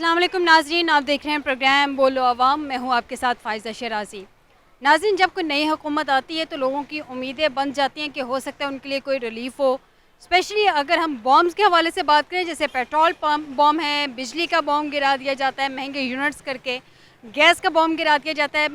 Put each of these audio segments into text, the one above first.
अस्सलाम वालेकुम नाज़रीन, आप देख रहे हैं प्रोग्राम बोलो अवाम। मैं हूं आपके साथ फ़ाइज़ा शराजी। नाज़रीन, जब कोई नई हुकूमत आती है तो लोगों की उम्मीदें बन जाती हैं कि हो सकता है उनके लिए कोई रिलीफ हो। स्पेशली अगर हम बॉम्ब्स के हवाले से बात करें, जैसे पेट्रोल पम्प बॉम्ब है, बिजली का बॉम्ब गिरा दिया जाता है महंगे यूनिट्स करके, गैस का बॉम्ब गिरा दिया जाता है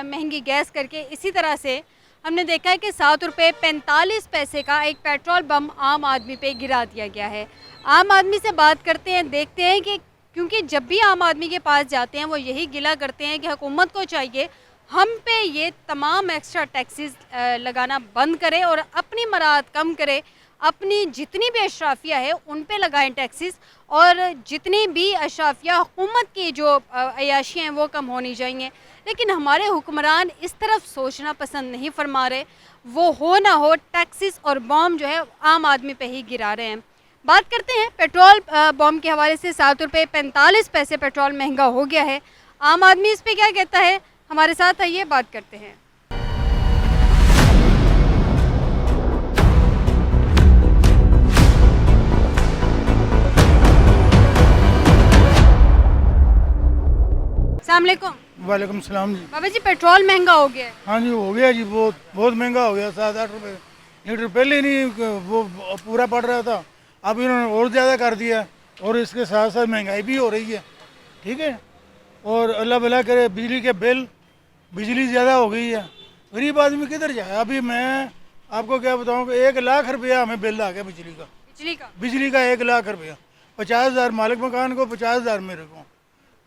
महंगी गैस करके। इसी तरह से हमने देखा है कि 7 रुपये 45 पैसे का एक पेट्रोल बम आम आदमी पे गिरा दिया गया है। आम आदमी से बात करते हैं, देखते हैं कि क्योंकि जब भी आम आदमी के पास जाते हैं वो यही गिला करते हैं कि हुकूमत को चाहिए हम पे ये तमाम एक्स्ट्रा टैक्सेस लगाना बंद करे और अपनी मराद कम करे, अपनी जितनी भी अशराफिया है उन पे लगाएं टैक्सेस, और जितनी भी अशराफिया हुकूमत की जो अयाशियाँ हैं वो कम होनी चाहिए। लेकिन हमारे हुक्मरान इस तरफ सोचना पसंद नहीं फरमा रहे। वो हो ना हो टैक्सेस और बॉम्ब जो है आम आदमी पे ही गिरा रहे हैं। बात करते हैं पेट्रोल बॉम्ब के हवाले से। 7 रुपये 45 पैसे पेट्रोल महंगा हो गया है। आम आदमी इस पे क्या कहता है, हमारे साथ आइए बात करते हैं। अस्सलाम वालेकुम। वालेकुम सलाम जी। बाबा जी, पेट्रोल महंगा हो गया है। हाँ जी, हो गया जी, बहुत बहुत महंगा हो गया। 7-8 रुपये लीटर पहले नहीं वो पूरा पड़ रहा था, अब इन्होंने और ज़्यादा कर दिया और इसके साथ साथ महंगाई भी हो रही है। ठीक है, और अल्लाह भला करे। बिजली के बिल, बिजली ज़्यादा हो गई है, गरीब आदमी किधर जाए। अभी मैं आपको क्या बताऊँ कि 1 लाख रुपया हमें बिल आ गया बिजली का। बिजली का 1 लाख रुपया, 50,000 मालिक मकान को, 50,000 मेरे को।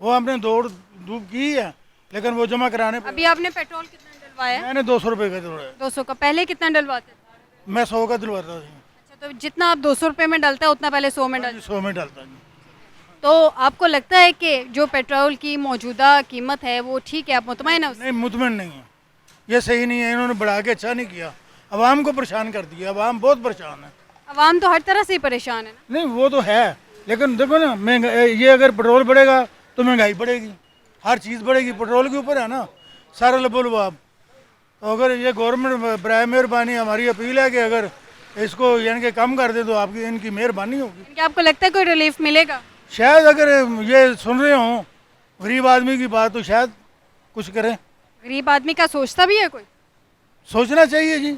वो हमने दौड़ धूप की है, लेकिन वो जमा कराने अभी आपने पेट्रोल कितना डलवाया है? मैंने 200 रुपये का दिलवाया। 200 का। पहले कितना डलवाते थे? मैं 100 का दिलवाता था। अच्छा, तो जितना आप 200 रुपये में डलता है उतना पहले 100 में डल। 100 में डालता जी। तो आपको लगता है कि जो पेट्रोल की मौजूदा कीमत है वो ठीक है, आप मुतमईन है उससे? नहीं, मुतमईन नहीं है, ये सही नहीं है। इन्होंने बढ़ा के अच्छा नहीं किया, आवाम को परेशान कर दिया। आवाम बहुत परेशान है। अवाम तो हर तरह से ही परेशान है ना। नहीं, वो तो है, लेकिन देखो ना, महंगाई, ये अगर पेट्रोल बढ़ेगा तो महंगाई बढ़ेगी, हर चीज़ बढ़ेगी। पेट्रोल के ऊपर है ना सारा लबोलबाब। तो अगर ये गवर्नमेंट बराए मेहरबानी, हमारी अपील है कि अगर इसको यानी कि कम कर दे तो आपकी इनकी मेहरबानी होगी। क्या आपको लगता है कोई रिलीफ मिलेगा? शायद अगर ये सुन रहे हों गरीब आदमी की बात तो शायद कुछ करें। गरीब आदमी का सोचता भी है कोई? सोचना चाहिए जी।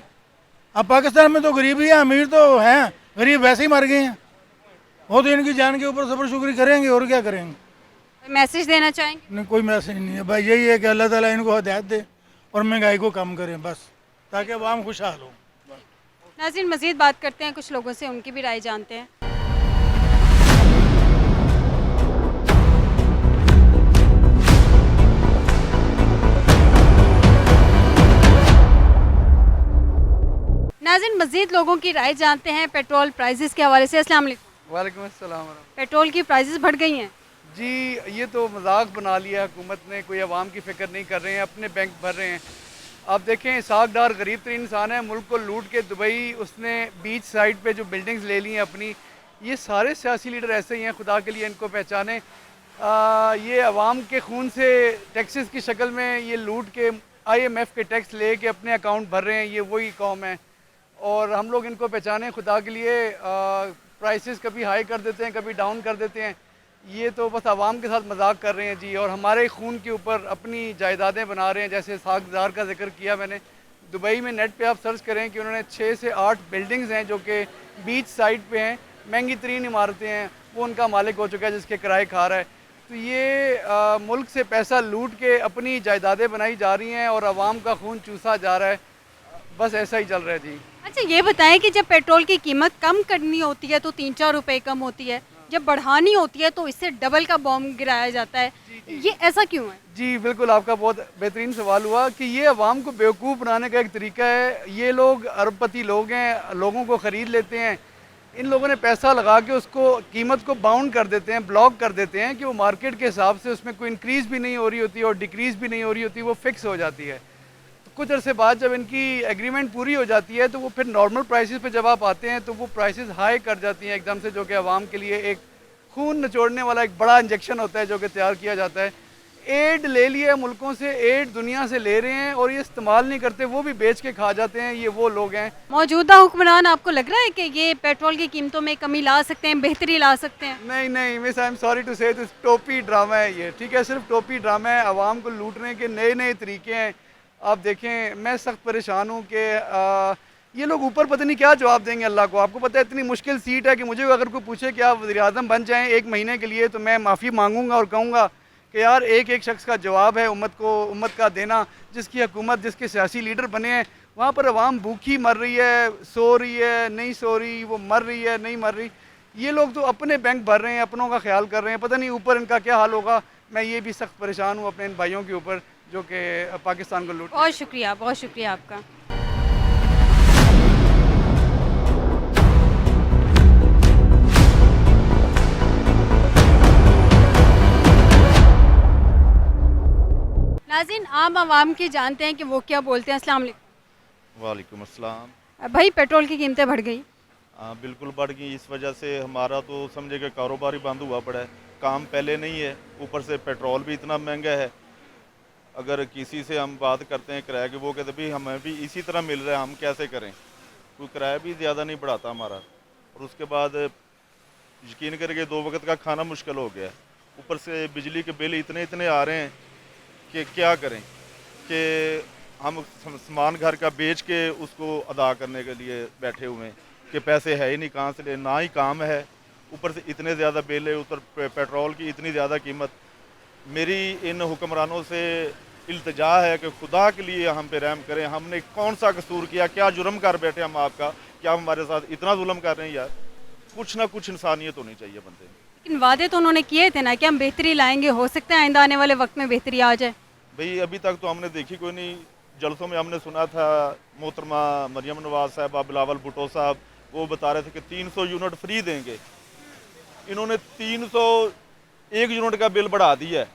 अब पाकिस्तान में तो गरीबी है, अमीर तो हैं, गरीब वैसे ही मर गए हैं। वो तो इनकी जान के ऊपर सब्र शुक्र करेंगे और क्या करेंगे। कोई मैसेज देना चाहेंगे? नहीं, कोई मैसेज नहीं है भाई, यही है कि अल्लाह ताला इनको हिदायत दे और महंगाई को कम करें बस, ताकि आवाम खुशहाल हो। नाज़रीन, मज़ीद बात करते हैं कुछ लोगों से, उनकी भी राय जानते हैं। नाज़रीन, मज़ीद लोगों की राय जानते हैं पेट्रोल प्राइसेस के हवाले से। अस्सलाम वालेकुम। वालेकुम अस्सलाम। पेट्रोल की प्राइसेस बढ़ गई हैं। जी, ये तो मजाक बना लिया हुकूमत ने, कोई आवाम की फ़िक्र नहीं कर रहे हैं, अपने बैंक भर रहे हैं। आप देखें, इसाक डार गरीब तरीन इंसान है, मुल्क को लूट के दुबई उसने बीच साइड पे जो बिल्डिंग्स ले ली हैं अपनी। ये सारे सियासी लीडर ऐसे ही हैं, खुदा के लिए इनको पहचाने। ये आवाम के खून से टैक्सेस की शक्ल में ये लूट के IMF के टैक्स ले के अपने अकाउंट भर रहे हैं, ये वही कौम है। और हम लोग इनको पहचाने खुदा के लिए। प्राइसेस कभी हाई कर देते हैं, कभी डाउन कर देते हैं। ये तो बस आवाम के साथ मजाक कर रहे हैं जी, और हमारे खून के ऊपर अपनी जायदादें बना रहे हैं। जैसे सागदार का जिक्र किया मैंने, दुबई में नेट पे आप सर्च करें कि उन्होंने 6 से 8 बिल्डिंग्स हैं जो कि बीच साइड पे हैं, महंगी तरीन इमारतें हैं, वो उनका मालिक हो चुका है जिसके किराए खा रहा है। तो ये मुल्क से पैसा लूट के अपनी जायदादें बनाई जा रही हैं और आवाम का खून चूसा जा रहा है। बस ऐसा ही चल रहा है जी। अच्छा, ये बताएं कि जब पेट्रोल की कीमत कम करनी होती है तो 3-4 रुपए कम होती है, जब बढ़ानी होती है तो इससे डबल का बॉम्ब गिराया जाता है। ये ऐसा क्यों है? जी बिल्कुल, आपका बहुत बेहतरीन सवाल हुआ कि ये अवाम को बेवकूफ़ बनाने का एक तरीका है। ये लोग अरबपति लोग हैं, लोगों को ख़रीद लेते हैं। इन लोगों ने पैसा लगा के उसको कीमत को बाउंड कर देते हैं, ब्लॉक कर देते हैं कि वो मार्केट के हिसाब से उसमें कोई इंक्रीज़ भी नहीं हो रही होती और डिक्रीज़ भी नहीं हो रही होती, वो फिक्स हो जाती है। तो कुछ अरसे बाद जब इनकी एग्रीमेंट पूरी हो जाती है तो वो फिर नॉर्मल प्राइसेस पे जब आप आते हैं तो वो प्राइसेस हाई कर जाती हैं एकदम से, जो कि आवाम के लिए एक खून निचोड़ने वाला एक बड़ा इंजेक्शन होता है जो कि तैयार किया जाता है। एड ले लिया है मुल्कों से, एड दुनिया से ले रहे हैं और ये इस्तेमाल नहीं करते, वो भी बेच के खा जाते हैं। ये वो लोग हैं। मौजूदा हुक्मरान आपको लग रहा है कि ये पेट्रोल की कीमतों में कमी ला सकते हैं, बेहतरी ला सकते हैं? नहीं नहीं miss, I am sorry to say this, टोपी ड्रामा है ये, ठीक है, सिर्फ टोपी ड्रामा है। आवाम को लूटने के नए नए तरीके हैं। आप देखें, मैं सख्त परेशान हूँ कि ये लोग ऊपर पता नहीं क्या जवाब देंगे अल्लाह को। आपको पता है इतनी मुश्किल सीट है कि मुझे अगर कोई पूछे कि आप वज़ीर आज़म बन जाएँ 1 महीने के लिए, तो मैं माफ़ी मांगूंगा और कहूँगा कि यार एक एक शख्स का जवाब है उम्मत को, उम्मत का देना। जिसकी हुकूमत, जिसके सियासी लीडर बने हैं, वहाँ पर आवाम भूखी मर रही है, सो रही है, नहीं सो रही, वो मर रही है, नहीं मर रही। ये लोग तो अपने बैंक भर रहे हैं, अपनों का ख्याल कर रहे हैं, पता नहीं ऊपर इनका क्या हाल होगा। मैं ये भी सख्त परेशान हूँ अपने इन भाइयों के ऊपर जो कि पाकिस्तान को लूट। बहुत शुक्रिया आपका। नाज़रीन, आम आवाम की जानते हैं कि वो क्या बोलते हैं। अस्सलाम वालेकुम। वालेकुम अस्सलाम। भाई, पेट्रोल की कीमतें बढ़ गई। हाँ बिल्कुल बढ़ गई। इस वजह से हमारा तो समझे कि कारोबार ही बंद हुआ पड़ा है। काम पहले नहीं है, ऊपर से पेट्रोल भी इतना महंगा है। अगर किसी से हम बात करते हैं किराए की, वो कहते भाई हमें भी इसी तरह मिल रहा है, हम कैसे करें। कोई किराया भी ज़्यादा नहीं बढ़ाता हमारा। और उसके बाद यकीन करके 2 वक्त का खाना मुश्किल हो गया है। ऊपर से बिजली के बिल इतने इतने आ रहे हैं कि क्या करें, कि हम सामान घर का बेच के उसको अदा करने के लिए बैठे हुए हैं कि पैसे है ही नहीं, कहाँ से ले, ना ही काम है, ऊपर से इतने ज़्यादा बिल है, ऊपर पेट्रोल की इतनी ज़्यादा कीमत। मेरी इन हुक्मरानों से इल्तिजा है कि खुदा के लिए हम पे रहम करें। हमने कौन सा कसूर किया, क्या जुर्म कर बैठे हम आपका, क्या हमारे साथ इतना जुल्म कर रहे हैं यार। कुछ ना कुछ इंसानियत होनी चाहिए बंदे में। लेकिन वादे तो उन्होंने किए थे ना कि हम बेहतरी लाएंगे, हो सकता है आइंदा आने वाले वक्त में बेहतरी आ जाए। भाई अभी तक तो हमने देखी कोई नहीं। जलसों में हमने सुना था मोहतरमा मरियम नवाज साहब, बिलावल भुट्टो साहब, वो बता रहे थे कि 300 यूनिट फ्री देंगे। इन्होंने 301 यूनिट का बिल बढ़ा दिया है।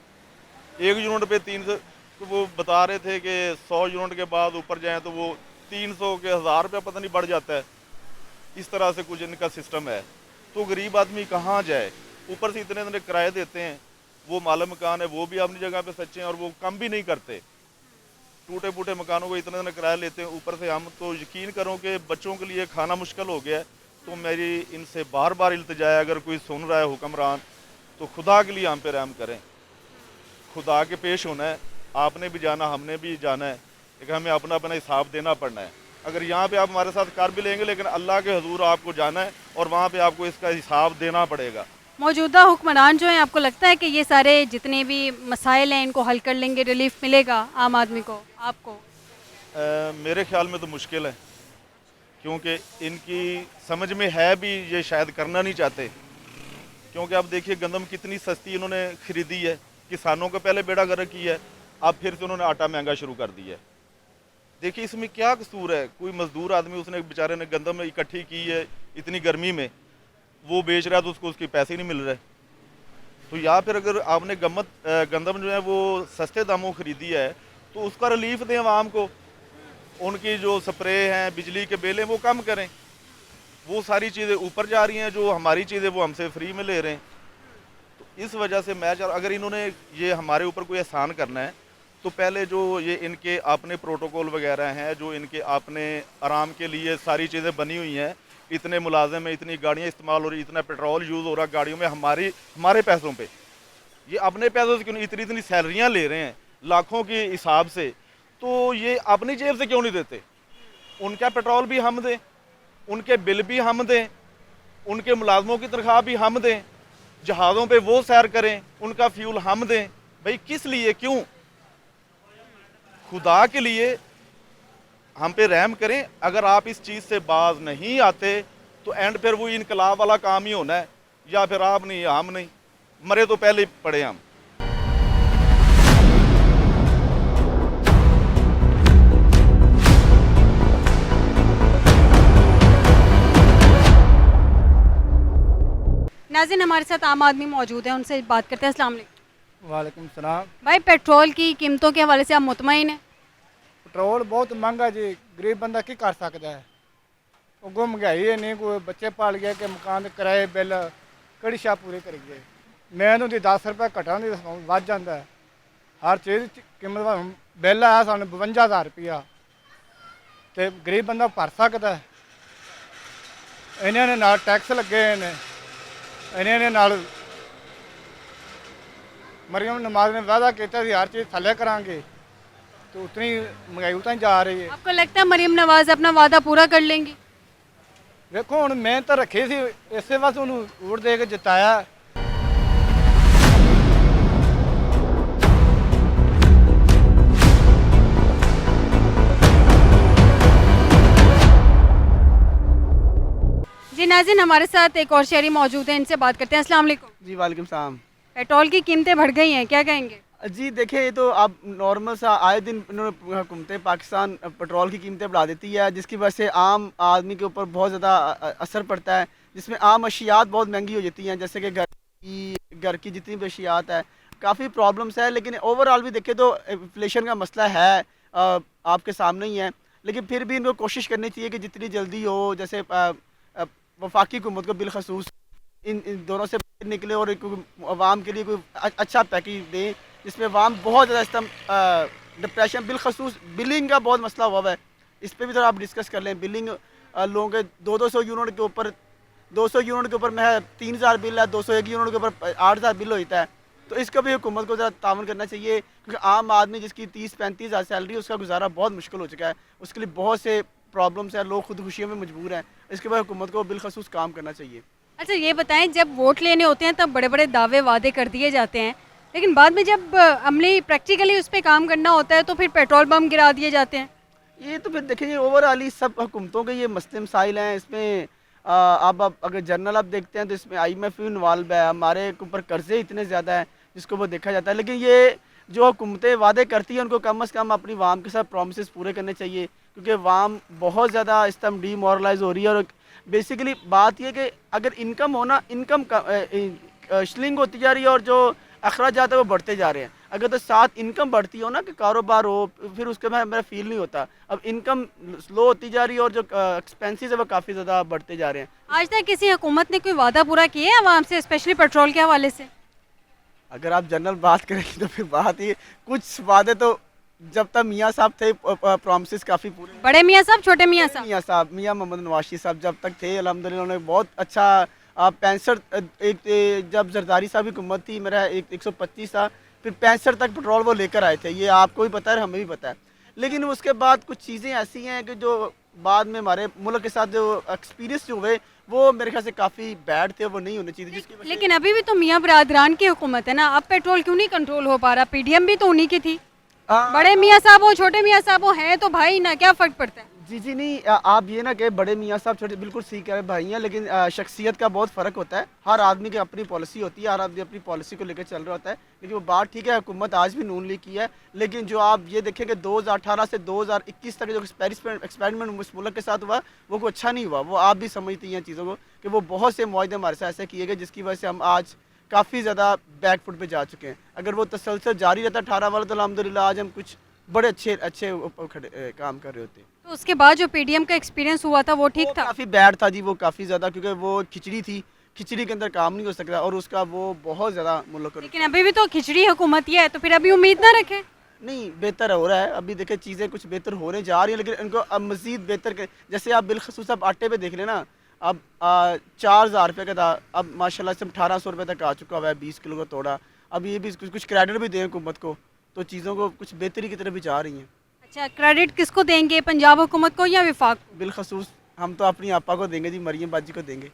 1 यूनिट पे 300, तो वो बता रहे थे कि 100 यूनिट के बाद ऊपर जाएँ तो वो 300 के 1000 रुपया पता नहीं बढ़ जाता है। इस तरह से कुछ इनका सिस्टम है। तो गरीब आदमी कहाँ जाए। ऊपर से इतने इतने किराए देते हैं। वो माल मकान है, वो भी अपनी जगह पे सच्चे हैं और वो कम भी नहीं करते। टूटे फूटे मकानों को इतने इतने किराया लेते हैं। ऊपर से हम तो यकीन करो कि बच्चों के लिए खाना मुश्किल हो गया है। तो मेरी इनसे बार बार इल्तिजा है, अगर कोई सुन रहा है हुक्मरान, तो खुदा के लिए हम पे रहम करें। खुदा के पेश होना है, आपने भी जाना, हमने भी जाना है, लेकिन हमें अपना अपना हिसाब देना पड़ना है। अगर यहाँ पे आप हमारे साथ कर भी लेंगे, लेकिन अल्लाह के हजूर आपको जाना है और वहाँ पे आपको इसका हिसाब देना पड़ेगा। मौजूदा हुक्मरान जो हैं, आपको लगता है कि ये सारे जितने भी मसाइल हैं इनको हल कर लेंगे, रिलीफ मिलेगा आम आदमी को, आपको? मेरे ख्याल में तो मुश्किल है, क्योंकि इनकी समझ में है भी, ये शायद करना नहीं चाहते। क्योंकि आप देखिए गंदम कितनी सस्ती इन्होंने ख़रीदी है, किसानों को पहले बेड़ा गर्क किया है, अब फिर से उन्होंने आटा महंगा शुरू कर दिया है। देखिए इसमें क्या कसूर है। कोई मजदूर आदमी, उसने बेचारे ने गंदम इकट्ठी की है इतनी गर्मी में, वो बेच रहा है तो उसको उसके पैसे नहीं मिल रहे। तो या फिर अगर आपने गंदम जो है वो सस्ते दामों ख़रीदी है तो उसका रिलीफ दें आवाम को। उनकी जो स्प्रे हैं, बिजली के बिल हैं, वो कम करें। वो सारी चीज़ें ऊपर जा रही हैं, जो हमारी चीज़ें वो हमसे फ्री में ले रहे हैं। तो इस वजह से मैं अगर इन्होंने ये हमारे ऊपर कोई एहसान करना है तो पहले जो ये इनके अपने प्रोटोकॉल वगैरह हैं, जो इनके अपने आराम के लिए सारी चीज़ें बनी हुई हैं, इतने मुलाजिम हैं, इतनी गाड़ियाँ इस्तेमाल हो रही, इतना पेट्रोल यूज़ हो रहा गाड़ियों में, हमारे पैसों पे, ये अपने पैसों से क्यों नहीं, इतनी इतनी सैलरियाँ ले रहे हैं लाखों के हिसाब से, तो ये अपनी जेब से क्यों नहीं देते। उनका पेट्रोल भी हम दें, उनके बिल भी हम दें, उनके मुलाजमों की तनख्वाह भी हम दें, जहाज़ों पे वो सैर करें, उनका फ्यूल हम दें। भाई किस लिए, क्यों? खुदा के लिए हम पे रहम करें। अगर आप इस चीज़ से बाज नहीं आते तो एंड फिर वो इनकलाब वाला काम ही होना है, या फिर आप नहीं, हम नहीं, मरे तो पहले पड़े हम। नाज़रीन, हमारे साथ आम आदमी मौजूद है, उनसे बात करते हैं। अस्सलाम वालेकुम। वालेकुम सलाम। भाई, पेट्रोल की कीमतों के हवाले से आप मुतमईन हैं? पेट्रोल बहुत महंगा जी, गरीब बंदा की कर सकता है। उगो महंगाई है नहीं, कोई बच्चे पाल गया कि मकान के किराए बिल कड़ी शाह पूरे करिए। मैं तो 10 रुपये घटा नहीं, वध जाता है। ਹਰ ਚੀਜ਼ ਦੀ ਕੀਮਤ ਹੁਣ ਬਿੱਲ ਆਇਆ ਸਾਨੂੰ 52,000 ਰੁਪਇਆ ਤੇ ਗਰੀਬ ਬੰਦਾ ਭਰ ਸਕਦਾ ਹੈ। ਇਹਨਾਂ ਨੇ ਨਾਲ ਟੈਕਸ ਲੱਗੇ ਹੋਏ ਨੇ, ਇਹਨਾਂ ਨੇ ਨਾਲ ਮਰੀਮ ਨਵਾਜ਼ ਨੇ ਵਾਅਦਾ ਕੀਤਾ ਸੀ ਹਰ ਚੀਜ਼ ਥੱਲੇ ਕਰਾਂਗੇ, तो उतनी महंगाई उतना जा रही है। आपको लगता है मरीम नवाज अपना वादा पूरा कर लेंगी? देखो हुण मैं तो रखे सी इसे बस उन्होंने वोट दे के जिताया। जी नाज़रीन, हमारे साथ एक और शहरी मौजूद हैं, इनसे बात करते हैं। अस्सलाम वालेकुम। जी वालेकुम सलाम। पेट्रोल की कीमतें बढ़ गई हैं, क्या कहेंगे? जी देखिए, ये तो अब नॉर्मल सा आए दिन इन्होंने हुकूमतें पाकिस्तान पेट्रोल की कीमतें बढ़ा देती है, जिसकी वजह से आम आदमी के ऊपर बहुत ज़्यादा असर पड़ता है, जिसमें आम अशियात बहुत महंगी हो जाती हैं, जैसे कि घर की जितनी भी अशियात है काफ़ी प्रॉब्लम्स है। लेकिन ओवरऑल भी देखें तो इन्फ्लेशन का मसला है आपके सामने ही है, लेकिन फिर भी इनको कोशिश करनी चाहिए कि जितनी जल्दी हो, जैसे वफाकी हुकूमत को बिलखसूस इन दोनों से निकले और अवाम के लिए कोई अच्छा पैकेज दें, जिसमें अवाम बहुत ज़्यादा इस टाइम डिप्रेशन बिलखसूस बिलिंग का बहुत मसला हुआ है। इस पर भी थोड़ा आप डिस्कस कर लें। बिलिंग लोगों के 200 यूनिट के ऊपर 200 यूनिट के ऊपर मैं 3,000 बिल है, 201 यूनिट के ऊपर 8,000 बिल होता है। तो इसका भी हुकूमत को ज़रा तावन करना चाहिए, क्योंकि आम आदमी जिसकी 30-35 हज़ार सैलरी है उसका गुजारा बहुत मुश्किल हो चुका है, उसके लिए बहुत से प्रॉब्लम्स हैं, लोग खुदकुशियों में मजबूर हैं। इसके बाद हुकूमत को बिलखसूस काम करना चाहिए। अच्छा ये बताएं, जब वोट लेने होते हैं तब बड़े बड़े दावे वादे कर दिए जाते हैं, लेकिन बाद में जब अमली प्रैक्टिकली उस पर काम करना होता है तो फिर पेट्रोल बम गिरा दिए जाते हैं। ये तो फिर देखिए ओवरऑल ही सब हुकूमतों के ये मसले मसाइल हैं। इसमें अब अगर जनरल आप देखते हैं तो इसमें IMF भी इन्वॉल्व है, हमारे ऊपर कर्जे इतने ज़्यादा हैं जिसको वो देखा जाता है। लेकिन ये जो हुकूमतें वादे करती हैं उनको कम अज़ कम अपनी वाम के साथ प्रॉमिसेस पूरे करने चाहिए, क्योंकि वाम बहुत ज़्यादा इस टाइम डीमोरलाइज हो रही है। और बेसिकली बात ये कि अगर इनकम होना इनकम श्लिंग होती जा रही है और जो अखराजात है वो बढ़ते जा रहे हैं। अगर तो साथ इनकम बढ़ती हो ना कि कारोबार हो, फिर उसके बाद मेरा फील नहीं होता। अब इनकम स्लो होती जा रही है और जो एक्सपेंसेस है वो काफ़ी ज़्यादा बढ़ते जा रहे हैं। आज तक किसी हुकूमत ने कोई वादा पूरा किया है आवाम से, स्पेशली पेट्रोल के हवाले से? अगर आप जनरल बात करेंगे तो फिर बात ये कुछ वादे तो जब तक मियाँ साहब थे प्रॉमिसेस काफ़ी पूरे। बड़े मियाँ साहब, छोटे मियाँ साहब? मियाँ साहब, मियाँ मोहम्मद नवाशी साहब जब तक थे अल्हम्दुलिल्लाह उन्होंने बहुत अच्छा 65 जब जरदारी साहब की हुकूमत थी, मेरा 125 था, फिर 65 तक पेट्रोल वो लेकर आए थे। ये आपको भी पता है, हमें भी पता है। लेकिन उसके बाद कुछ चीज़ें ऐसी हैं कि जो बाद में हमारे मुल्क के साथ जो एक्सपीरियंस जो हुए वो मेरे ख्याल से काफ़ी बैड थे, वो नहीं होने चाहिए। जिसकी वजह से लेकिन अभी भी तो मियाँ बरादरान की हुकूमत है ना, अब पेट्रोल क्यों नहीं कंट्रोल हो पा रहा? PDM भी तो उन्हीं की थी। बड़े मियाँ साहब हो, छोटे मियाँ साहब हो, हैं तो भाई ना, क्या फ़र्क पड़ता है? जी नहीं, आप ये ना कि बड़े मियाँ साहब छोटे बिल्कुल सीख रहे भाई हैं, लेकिन शख्सियत का बहुत फ़र्क होता है। हर आदमी की अपनी पॉलिसी होती है, हर आदमी अपनी पॉलिसी को लेकर चल रहा होता है। लेकिन वो बात ठीक है, हुकूमत आज भी नून लीग की है, लेकिन जो आप ये देखें कि 2018 से 2021 तक जो एक्सपेरिमेंट उस मुल्क के साथ हुआ वो कोई अच्छा नहीं हुआ। वो आप भी समझती हैं चीज़ों को कि वो बहुत से मुआहदे हमारे साथ ऐसे किए गए जिसकी वजह से हम आज काफ़ी ज़्यादा बैकफुट पे जा चुके हैं। अगर वो तसलसल जारी रहता 18 वाला तो अल्हम्दुलिल्लाह आज हम कुछ बड़े अच्छे काम कर रहे होते। तो उसके बाद जो PDM का एक्सपीरियंस हुआ था वो ठीक था? काफ़ी बैड था जी, वो काफ़ी ज़्यादा, क्योंकि वो खिचड़ी थी, खिचड़ी के अंदर काम नहीं हो सकता और उसका वो बहुत ज़्यादा मुल्क को। लेकिन अभी भी तो खिचड़ी हुकूमत ही है, तो फिर अभी उम्मीद ना रखें? नहीं, बेहतर हो रहा है। अभी देखें चीज़ें कुछ बेहतर होने जा रही हैं, लेकिन इनको अब मज़ीद बेहतर कर, जैसे आप बिलखसूस आप आटे पे देख लें ना, अब 4,000 रुपये का था, अब माशाल्लाह से 1,800 रुपये तक आ चुका हुआ है 20 किलो का तोड़ा। अब ये भी कुछ क्रेडिट भी दें हुकूमत को, तो चीज़ों को कुछ बेहतरी की तरफ भी जा रही हैं। अच्छा, क्रेडिट किसको देंगे, पंजाब हुकूमत को या विफाक को? बिलखसूस हम तो अपनी आपा को देंगे जी, मरियम बाजी को देंगे।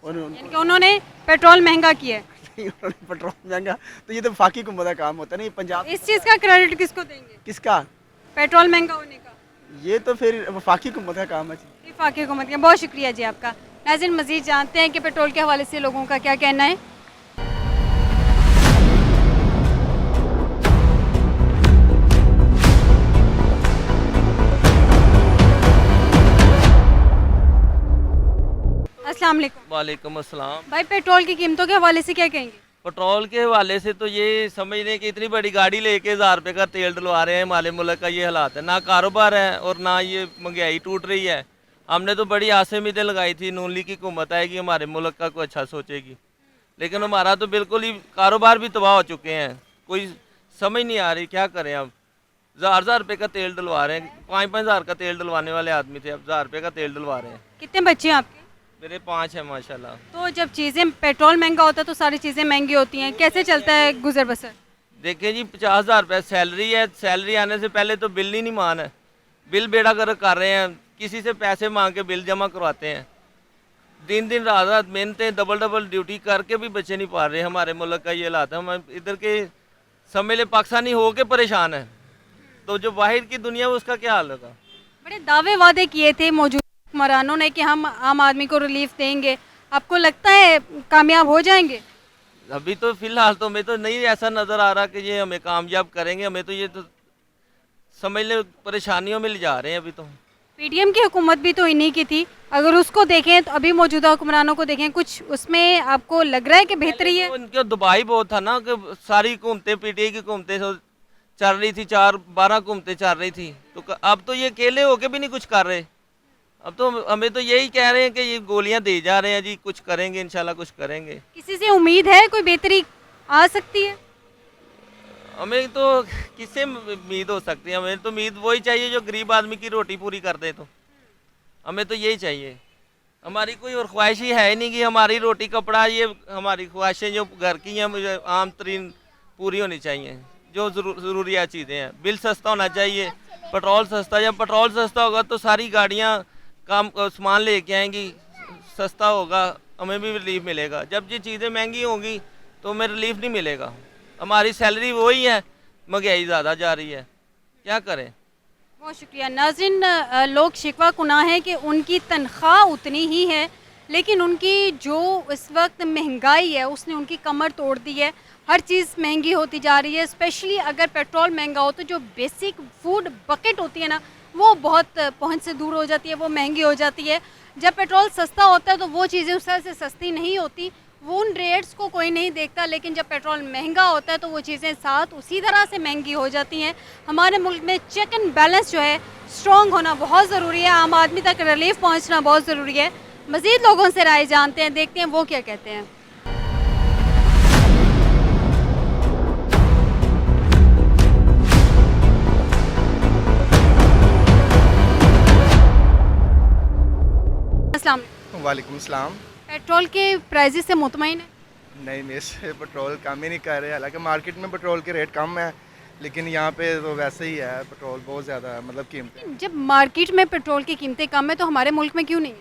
और यानी कि उन्होंने पेट्रोल महंगा किया है। उन्होंने पेट्रोल महंगा, तो ये तो वफाकी हुकूमत का काम होता है ना, ये पंजाब। इस चीज़ का क्रेडिट किसको देंगे, किसका? पेट्रोल महंगा होने का? ये तो फिर वफाकी हुकूमत का काम है जी। विफाकी हुकूमत का। बहुत शुक्रिया जी आपका। नाज़रीन, मज़ीद जानते हैं कि पेट्रोल के हवाले से लोगों का क्या कहना है। अस्सलाम वालेकुम। वालेकुम अस्सलाम। भाई, पेट्रोल की कीमतों के हवाले से क्या कहेंगे? पेट्रोल के हवाले से तो ये समझ लें कि इतनी बड़ी गाड़ी लेके 1,000 रुपये का तेल डलवा रहे हैं, हमारे मुल्क का ये हालात है। ना कारोबार है और ना ये महंगाई टूट रही है। हमने तो बड़ी आसे उम्मीदें लगाई थी नून लीग की हुकूमत आएगी, हमारे मुल्क का कोई अच्छा सोचेगी, लेकिन हमारा तो बिल्कुल ही कारोबार भी तबाह हो चुके हैं। कोई समझ नहीं आ रही क्या करें अब। 1000 रुपये का तेल डलवा रहे हैं, 5-5 हज़ार का तेल डलवाने वाले आदमी थे, अब 1000 रुपये का तेल डलवा रहे हैं। कितने बच्चे हैं आपके? मेरे 5 हैं माशाल्लाह। तो जब चीज़ें पेट्रोल महंगा होता है तो सारी चीज़ें महंगी होती हैं, कैसे चलता है गुजर बसर? देखिए जी 50,000 रुपये सैलरी है, सैलरी आने से पहले तो बिल ही नहीं मान है, बिल बेड़ा गर्क कर रहे हैं, किसी से पैसे मांग के बिल जमा करवाते हैं। दिन दिन रात रात मेहनतें डबल ड्यूटी करके भी बचे नहीं पा रहे। हमारे मुल्क का ये हालात है, हम इधर के समझ ले पाकिस्तानी हो के परेशान है, तो जो बाहर की दुनिया है उसका क्या हाल होगा। बड़े दावे वादे किए थे मौजूदा हुक्मरानों ने कि हम आम आदमी को रिलीफ देंगे, आपको लगता है कामयाब हो जाएंगे? अभी तो फिलहाल तो हमें तो नहीं ऐसा नज़र आ रहा कि ये हमें कामयाब करेंगे, हमें तो ये तो समझ ले परेशानियों में ले जा रहे हैं। अभी तो पीडीएम की हुकूमत भी तो इन्हीं की थी, अगर उसको देखें तो अभी मौजूदा हुक्मरानों को देखें, कुछ उसमें आपको लग रहा है कि बेहतरी है? तो उनके दबाई बहुत था ना कि सारी हुकूमतें पीटीआई की हुकूमतें चल रही थी, 4-12 हुकूमतें चल रही थी, तो अब तो ये अकेले होके भी नहीं कुछ कर रहे। अब तो हमें तो यही कह रहे हैं कि ये गोलियां दे जा रहे हैं जी, कुछ करेंगे इंशाल्लाह कुछ करेंगे। किसी से उम्मीद है कोई बेहतरी आ सकती है? हमें तो किससे उम्मीद हो सकती है, हमें तो उम्मीद वही चाहिए जो गरीब आदमी की रोटी पूरी कर दे, तो हमें तो यही चाहिए। हमारी कोई और ख्वाहिश ही है ही नहीं कि हमारी रोटी कपड़ा, ये हमारी ख्वाहिशें जो घर की हैं मुझे आम तरीन पूरी होनी चाहिए, जो ज़रूरियात चीज़ें हैं। बिल सस्ता होना चाहिए, पेट्रोल सस्ता, जब पेट्रोल सस्ता होगा तो सारी गाड़ियाँ काम सामान लेके आएंगी, सस्ता होगा, हमें भी रिलीफ मिलेगा। जब ये चीज़ें महंगी होंगी तो हमें रिलीफ नहीं मिलेगा। हमारी सैलरी वही है, महंगाई ज़्यादा जा रही है, क्या करें। बहुत शुक्रिया नाज़रीन। लोग शिकवा कुनाह है कि उनकी तनख्वाह उतनी ही है, लेकिन उनकी जो इस वक्त महंगाई है उसने उनकी कमर तोड़ दी है। हर चीज़ महंगी होती जा रही है, स्पेशली अगर पेट्रोल महंगा हो तो जो बेसिक फूड बकेट होती है ना, वो बहुत पहुंच से दूर हो जाती है, वो महंगी हो जाती है। जब पेट्रोल सस्ता होता है तो वो चीज़ें उस तरह से सस्ती नहीं होती, वो उन रेट्स को कोई नहीं देखता, लेकिन जब पेट्रोल महंगा होता है तो वो चीज़ें साथ उसी तरह से महंगी हो जाती हैं। हमारे मुल्क में चेक एंड बैलेंस जो है स्ट्रॉन्ग होना बहुत ज़रूरी है, आम आदमी तक रिलीफ पहुंचना बहुत ज़रूरी है। मज़ीद लोगों से राय जानते हैं, देखते हैं वो क्या कहते हैं। अस्सलाम वालेकुम। वालेकुम सलाम। पेट्रोल के प्राइजेस से मुतमईन है? नहीं मिस, पेट्रोल कम ही नहीं कर रहे। हालांकि मार्केट में पेट्रोल के रेट कम है, लेकिन यहाँ पे तो वैसे ही है, पेट्रोल बहुत ज़्यादा है, मतलब कीमतें। जब मार्केट में पेट्रोल की कीमतें कम है तो हमारे मुल्क में क्यों नहीं है?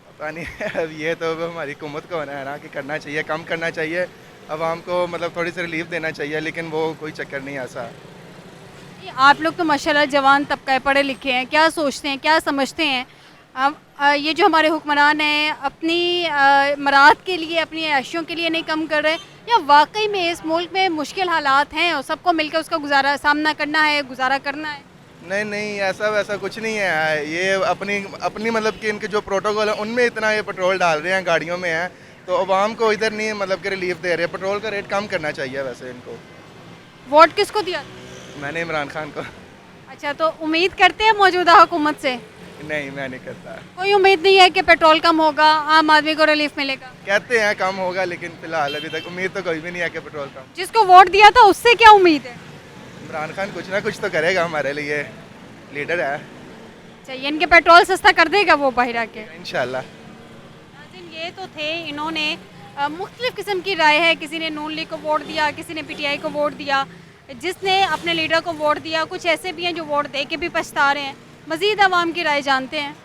पता नहीं अब ये तो हमारी हुकूमत को होना है ना कि करना चाहिए, कम करना चाहिए, आवाम को मतलब थोड़ी सी रिलीफ देना चाहिए, लेकिन वो कोई चक्कर नहीं ऐसा। आप लोग तो माशाल्लाह जवान तबका है, पढ़े लिखे हैं, क्या सोचते हैं, क्या समझते हैं? ये जो हमारे हुक्मरान हैं अपनी मराद के लिए, अपनी ऐशियों के लिए नहीं कम कर रहे, या वाकई में इस मुल्क में मुश्किल हालात हैं और सबको मिलकर उसका गुजारा सामना करना है, गुजारा करना है? नहीं नहीं, ऐसा वैसा कुछ नहीं है। ये अपनी अपनी मतलब कि इनके जो प्रोटोकॉल है उनमें इतना ये पेट्रोल डाल रहे हैं, गाड़ियों में है, तो आवाम को इधर नहीं मतलब कि रिलीफ दे रहे हैं। पेट्रोल का रेट कम करना चाहिए वैसे इनको। वोट किसको दिया? मैंने इमरान खान को। अच्छा, तो उम्मीद करते हैं मौजूदा हुकूमत से? नहीं, मैं नहीं करता। कोई उम्मीद नहीं है कि पेट्रोल कम होगा, आम आदमी को रिलीफ मिलेगा? कहते हैं कम होगा, लेकिन फिलहाल अभी तक उम्मीद तो कोई भी नहीं है कि पेट्रोल कम। जिसको वोट दिया था उससे क्या उम्मीद है? इमरान खान कुछ ना कुछ तो करेगा, हमारे लिए लीडर है। चाहिए इनके पेट्रोल सस्ता कर देगा वो बाहर आके इंशाल्लाह। ये तो थे, इन्होंने मुख्तलिफ किस्म की राय है, किसी ने नून लीग को वोट दिया, किसी ने पीटीआई को वोट दिया, जिसने अपने लीडर को वोट दिया, कुछ ऐसे भी हैं जो वोट दे के भी पछता रहे हैं। मज़ीद आवाम की राय जानते हैं।